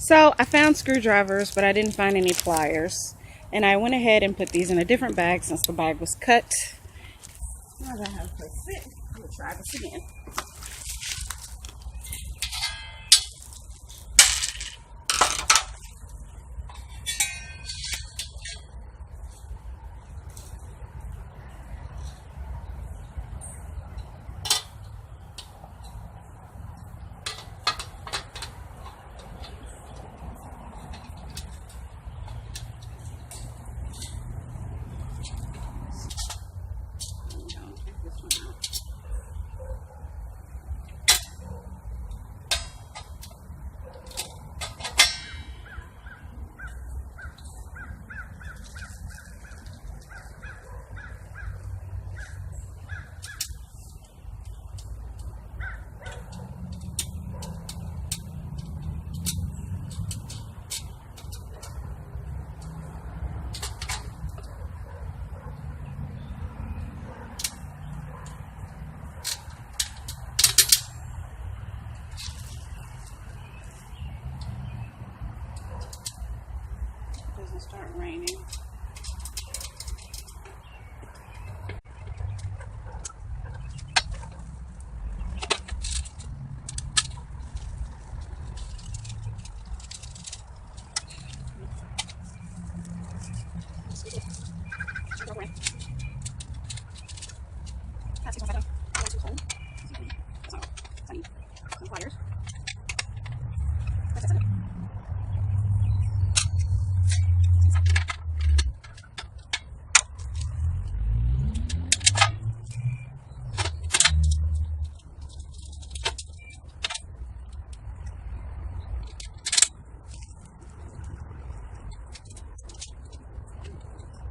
So I found screwdrivers, but I didn't find any pliers. And I went ahead and put these in a different bag since the bag was cut. Now that I have a place to sit, I'm gonna try this again. Doesn't start raining.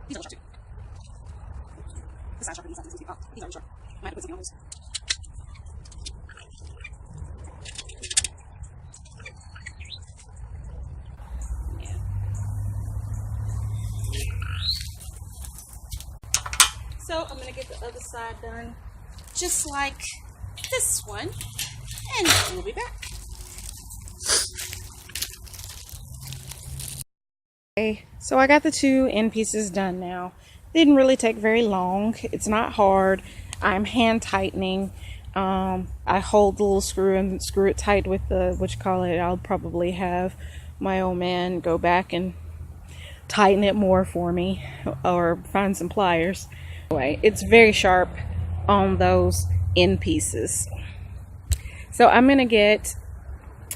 These are sharp too. This side's sharper than this side. These are sharp. I might have to put something on those. Yeah. So I'm gonna get the other side done, just like this one, and we'll be back. Okay, so I got the two end pieces done now. Didn't really take very long. It's not hard. I'm hand tightening. I hold the little screw and screw it tight with the, what you call it, I'll probably have my old man go back and tighten it more for me, or find some pliers. Anyway, it's very sharp on those end pieces. So I'm gonna get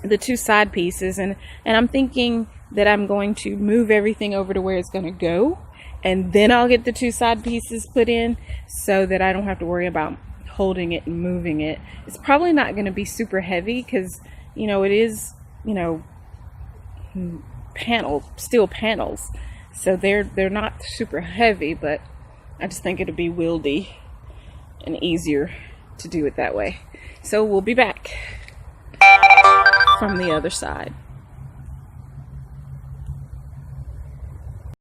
the two side pieces, and I'm thinking that I'm going to move everything over to where it's going to go, and then I'll get the two side pieces put in so that I don't have to worry about holding it and moving it. It's probably not going to be super heavy because, you know, it is, you know, steel panels, so they're not super heavy, but I just think it'll be wieldy and easier to do it that way. So we'll be back from the other side.